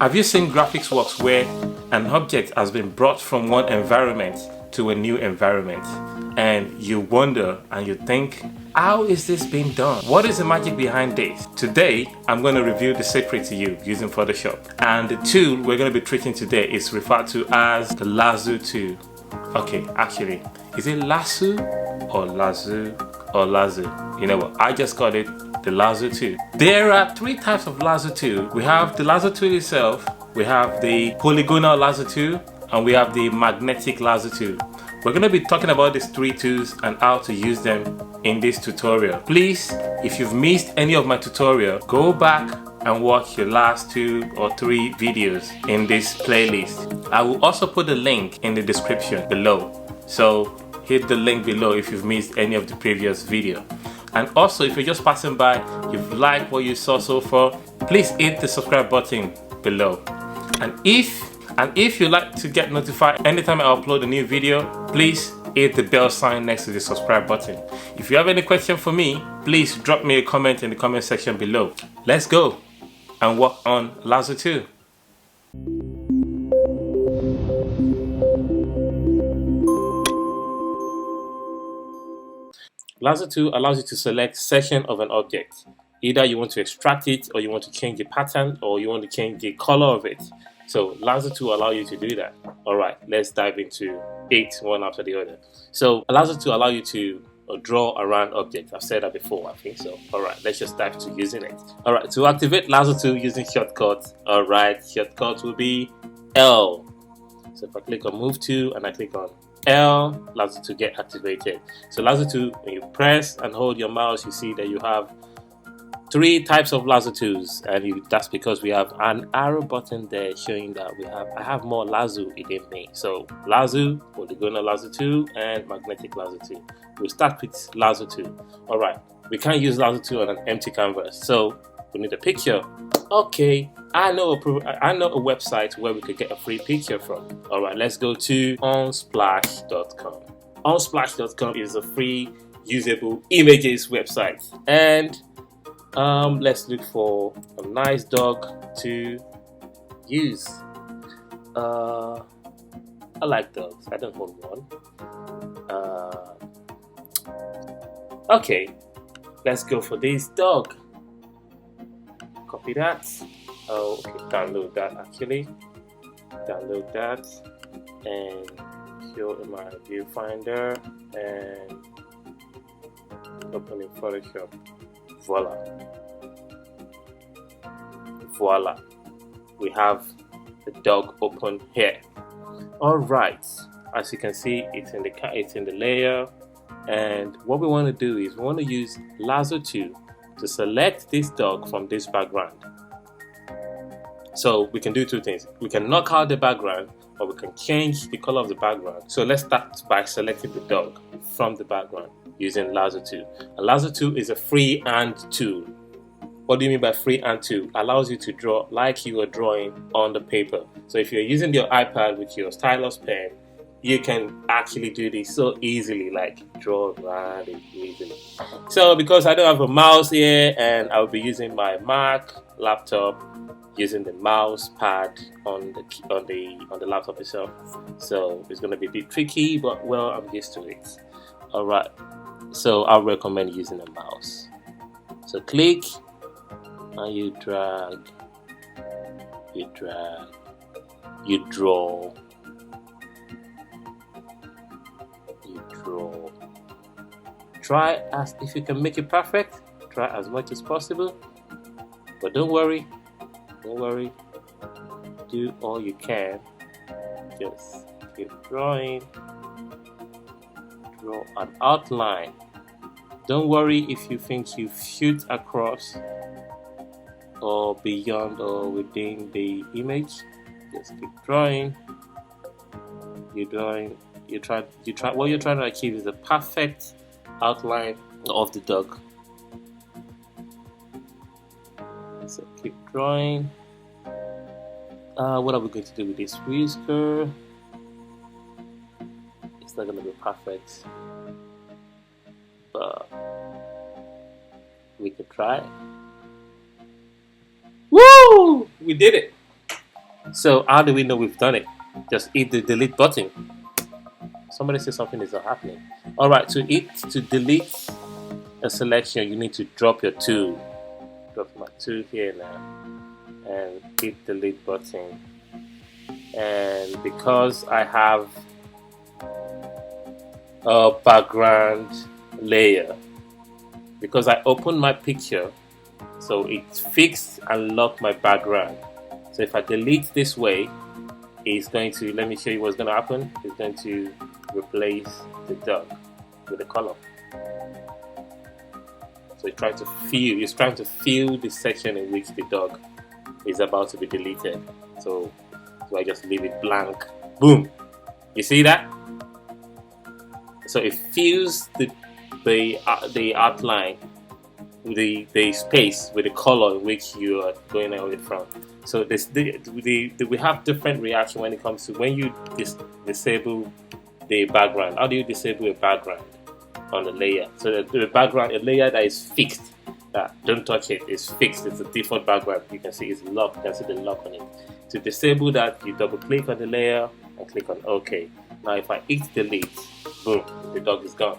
Have you seen graphics works where an object has been brought from one environment to a new environment, and you wonder and you think, how is this being done? What is the magic behind this? Today, I'm going to reveal the secret to you using Photoshop. And the tool we're going to be treating today is referred to as the Lasso tool. Okay, actually, is it Lasso or Lasso or Lasso? You know what? I just called it the Lasso tool. There are three types of Lasso tool. We have the Lasso tool itself, we have the polygonal Lasso tool, and we have the magnetic Lasso tool. We're going to be talking about these three tools and how to use them in this tutorial. Please, if you've missed any of my tutorial, go back and watch your last 2 or 3 videos in this playlist. I will also put the link in the description below. So hit the link below if you've missed any of the previous video. And also, if you're just passing by, you've liked what you saw so far, please hit the subscribe button below. And if you like to get notified anytime I upload a new video, please hit the bell sign next to the subscribe button. If you have any question for me, please drop me a comment in the comment section below. Let's go and work on Lasso 2. Lasso 2 allows you to select section of an object. Either you want to extract it, or you want to change the pattern, or you want to change the color of it. So Lasso 2 allows you to do that. Alright, let's dive into it one after the other. So Lasso 2 allows you to draw around objects. I've said that before, I think so. Alright, let's just dive to using it. Alright, to activate Lasso 2 using shortcuts, shortcuts will be L. So if I click on Move To and I click on L, Lasso 2 get activated. So Lasso 2, when you press and hold your mouse, you see that you have 3 types of Lasso tools, and that's because we have an arrow button there showing that I have more Lasso within me. So Lasso, polygonal Lasso 2, and magnetic Lasso 2. We'll start with Lasso 2. Alright, we can't use Lasso 2 on an empty canvas, so we need a picture. Okay, I know a website where we could get a free picture from. Alright, let's go to unsplash.com. Unsplash.com is a free usable images website, and let's look for a nice dog to use. I like dogs. I don't own one. Okay, let's go for this dog. Copy that. Oh, okay, download that actually. Download that and show in my viewfinder and open in Photoshop. Voila, we have the dog open here. All right, as you can see, it's in the layer, and what we want to do is we want to use Lasso 2 to select this dog from this background. So we can do 2 things. We can knock out the background, or we can change the color of the background. So let's start by selecting the dog from the background using Lasso 2. And Lasso 2 is a freehand tool. What do you mean by freehand tool? Allows you to draw like you were drawing on the paper. So if you're using your iPad with your stylus pen, you can actually do this so easily, like draw around it easily. So because I don't have a mouse here, and I'll be using my Mac laptop, using the mouse pad on the laptop itself, so it's going to be a bit tricky, but well, I'm used to it. Alright, so I recommend using a mouse. So click and you drag, you draw, try as if you can make it perfect. Try as much as possible, but don't worry, do all you can. Just keep drawing, draw an outline. Don't worry if you think you shoot across or beyond or within the image. Just keep drawing. You try. What you're trying to achieve is the perfect outline of the dog. So keep drawing. What are we going to do with this whisker? It's not going to be perfect, but we could try. Woo! We did it. So how do we know we've done it? Just hit the delete button. Somebody says something is not happening. All right, to delete a selection, you need to drop your tool. Drop my tool here now, and hit delete button. And because I have a background layer, because I opened my picture, so it fixed and locked my background. So if I delete this way, it's going to, let me show you what's going to happen. It's going to replace the dog with a color. So it's trying to fill the section in which the dog is about to be deleted. So I just leave it blank. Boom! You see that? So it fills the outline, the space with the color in which you are going away from. So we have different reaction when it comes to when you disable the background. How do you disable a background on the layer? So the background, a layer that is fixed, that don't touch it, is fixed. It's a default background. You can see it's locked. You can see the lock on it. To disable that, you double click on the layer and click on OK. Now if I hit delete, boom, the dog is gone.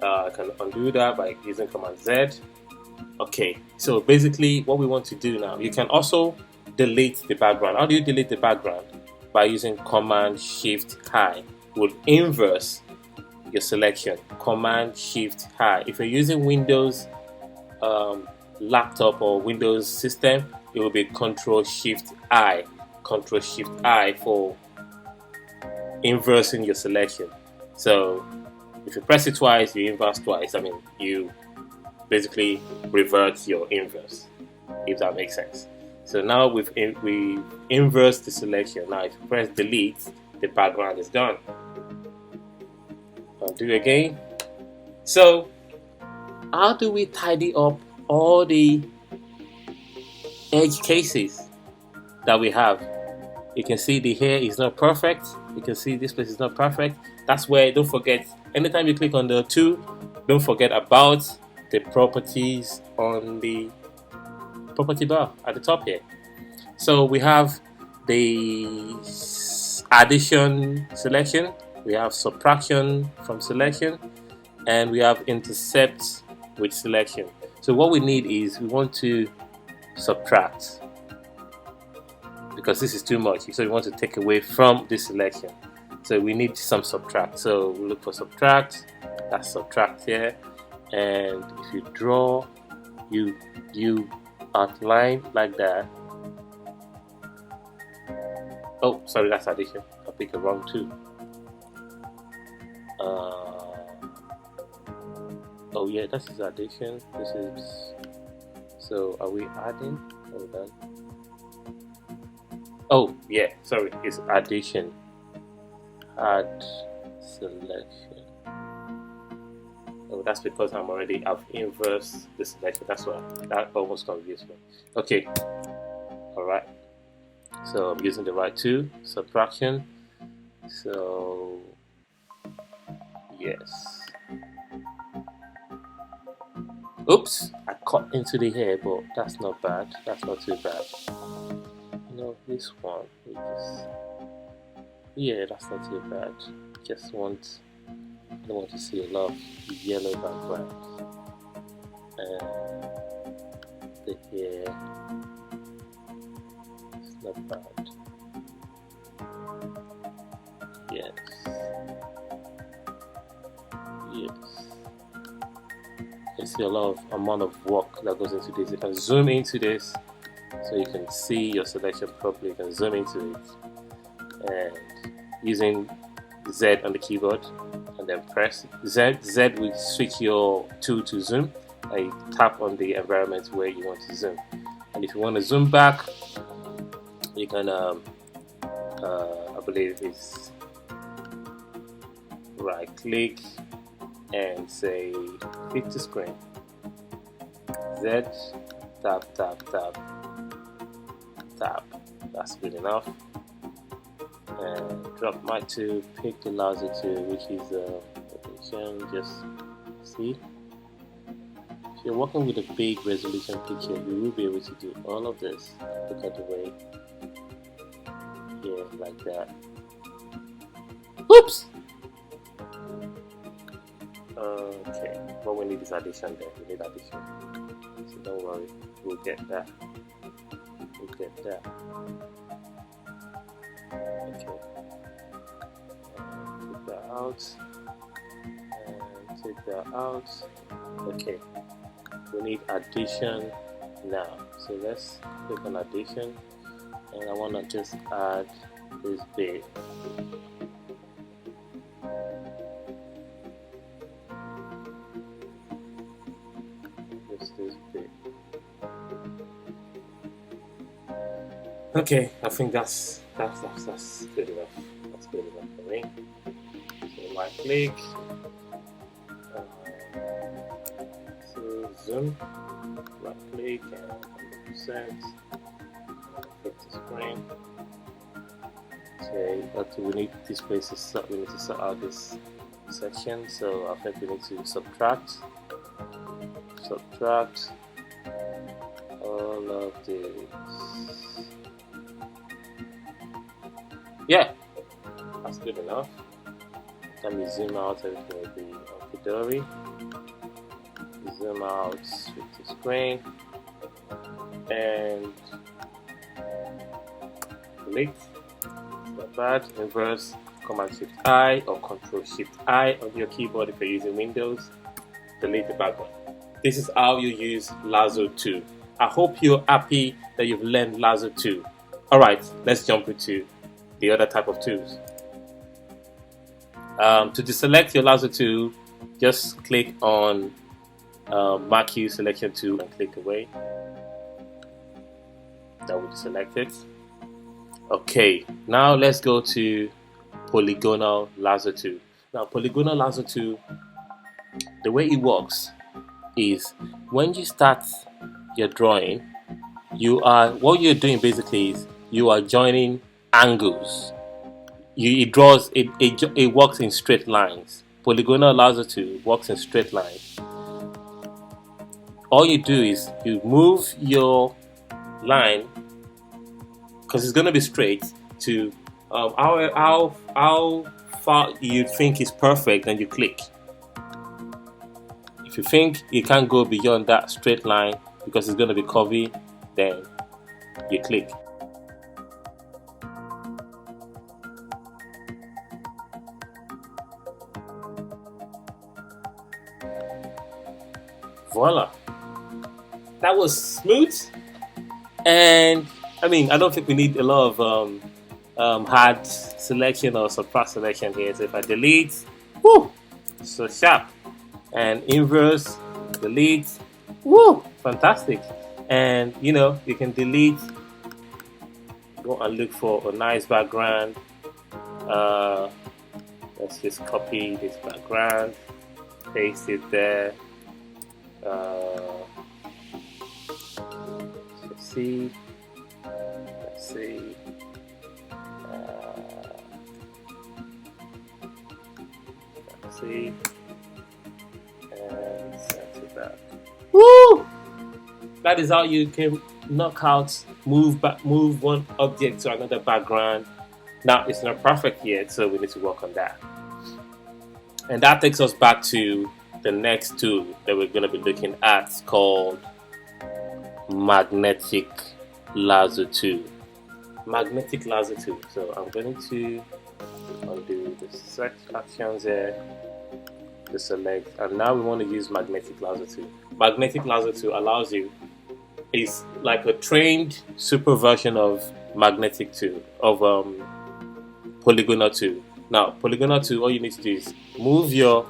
I can undo that by using Command Z. Okay, so basically what we want to do now, you can also delete the background. How do you delete the background? By using Command Shift I. Will inverse your selection. Command Shift I. If you're using Windows laptop or Windows system, it will be Control Shift I. Control Shift I for inversing your selection. So if you press it twice, you inverse twice. I mean, you basically revert your inverse, if that makes sense. So now we inverse the selection. Now if you press delete, the background is gone. Undo again. So how do we tidy up all the edge cases that we have? You can see the hair is not perfect. You can see this place is not perfect. That's where, don't forget, anytime you click on the tool, don't forget about the properties on the property bar at the top here. So we have the addition selection, we have subtraction from selection, and we have intercept with selection. So what we need is we want to subtract, because this is too much. So we want to take away from this selection. So we need some subtract. So we look for subtract. That's subtract here. And if you draw, you outline like that. Oh, sorry, that's addition. I picked the wrong tool. Oh yeah, this is addition. This is. So are we adding? Hold on. Oh yeah, sorry, it's addition. Add selection. Oh, that's because I've inversed the selection. That's why that almost confused me. Okay, all right. So I'm using the right tool, subtraction. So yes. Oops, I cut into the hair, but that's not bad. That's not too bad. No, this one, yeah, that's not too bad. I don't want to see a lot of yellow background. And the hair, it's not bad. Yes. You see a lot of amount of work that goes into this. You can zoom into this so you can see your selection properly. You can zoom into it and using Z on the keyboard and then press Z. Z will switch your tool to zoom, and you tap on the environment where you want to zoom. And if you want to zoom back, you can I believe it's right click and say fit to screen. Z, tap, tap, tap, tap. That's good enough. And drop my tool, pick the Lasso tool, which is addition. Just see. If you're working with a big resolution picture, you will be able to do all of this. Look at the way, yeah, like that. Oops! Okay, what we need is addition there. We need addition. So don't worry, we'll get that. We'll get that. Okay. Take that out. And take that out. Okay. We need addition now. So let's click on addition. And I want to just add this bit. This bit. Okay, I think that's good enough. That's good enough for me. So right click. So zoom. Right click and 100%. Fix the screen. Okay, we need this place to start. We need to sort out this section. So I think we need to subtract all of this. Yeah, that's good enough. Let me zoom out, everything will be hunky-dory. Zoom out with the screen and delete. Not bad. Inverse, Command Shift I or Control Shift I on your keyboard if you're using Windows. Delete the background. This is how you use Lasso 2. I hope you're happy that you've learned Lasso 2. Alright, let's jump into the other type of tools. To deselect your Lasso tool, just click on Mark You Selection Tool and click away. That will deselect it. Okay, now let's go to Polygonal Lasso tool. Now, Polygonal Lasso tool, the way it works is when you start your drawing, what you're doing basically is you are joining angles. It works in straight lines. Polygonal Lasso tool works in straight lines. All you do is you move your line, because it's going to be straight, to how far you think is perfect, and you click. If you think you can't go beyond that straight line because it's going to be curvy, then you click. Voila! That was smooth, and I mean, I don't think we need a lot of hard selection or subtract selection here. So if I delete, whoo, so sharp, and inverse, delete, whoo, fantastic. And you know, you can delete, go and look for a nice background. Let's just copy this background, paste it there. Let's see. And set it back. Woo! That is how you can knock out, move one object to another background. Now it's not perfect yet, so we need to work on that. And that takes us back to the next tool that we're going to be looking at, called Magnetic Lasso tool. Magnetic Lasso tool. So I'm going to undo the set actions there, to select, and now we want to use Magnetic Lasso tool. Magnetic Lasso tool allows you, is like a trained super version of magnetic tool, of polygonal tool. Now, polygonal tool, all you need to do is move your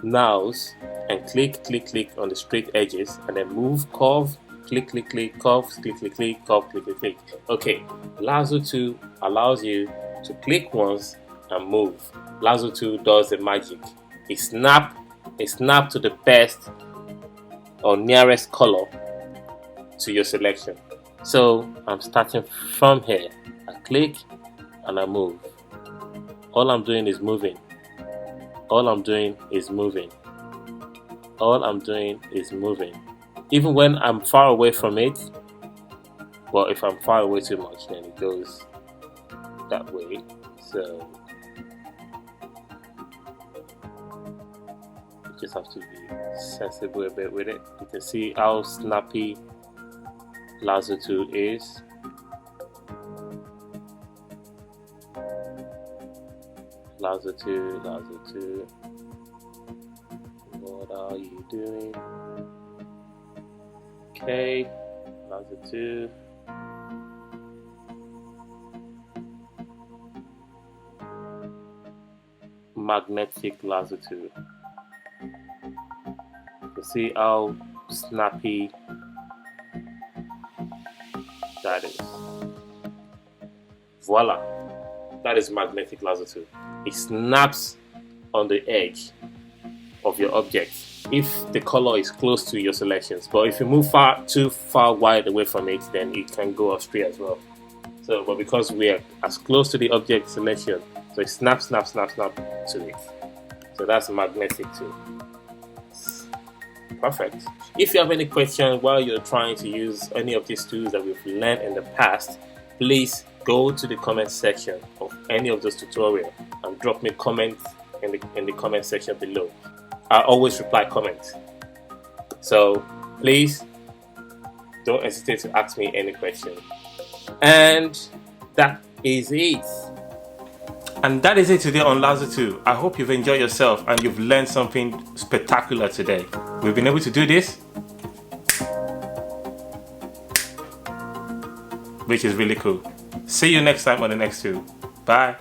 mouse and click on the straight edges, and then move curve, click, curve, click, curve, click. Okay, Lasso tool allows you to click once and move. Lasso tool does the magic. It snap to the best or nearest color to your selection. So I'm starting from here. I click and I move. All I'm doing is moving. All I'm doing is moving. all I'm doing is moving. Even when I'm far away from it, well, if I'm far away too much, then it goes that way. So you just have to be sensible a bit with it. You can see how snappy Lasso tool is. Lasso tool, Lasso tool. What are you doing? Okay, Lasso tool. Magnetic Lasso tool. You see how snappy that is. Voila, that is magnetic Lasso tool. It snaps on the edge of your object if the color is close to your selections, but if you move too far wide away from it, then it can go astray as well. So, but because we are as close to the object selection, so it snaps to it. So that's magnetic too. Perfect. If you have any questions while you're trying to use any of these tools that we've learned in the past, please go to the comment section of any of those tutorials and drop me comments in the comment section below. I always reply comments. So please don't hesitate to ask me any question. And that is it. And that is it today on Lasso 2. I hope you've enjoyed yourself and you've learned something spectacular today. We've been able to do this, which is really cool. See you next time on the next two. Bye.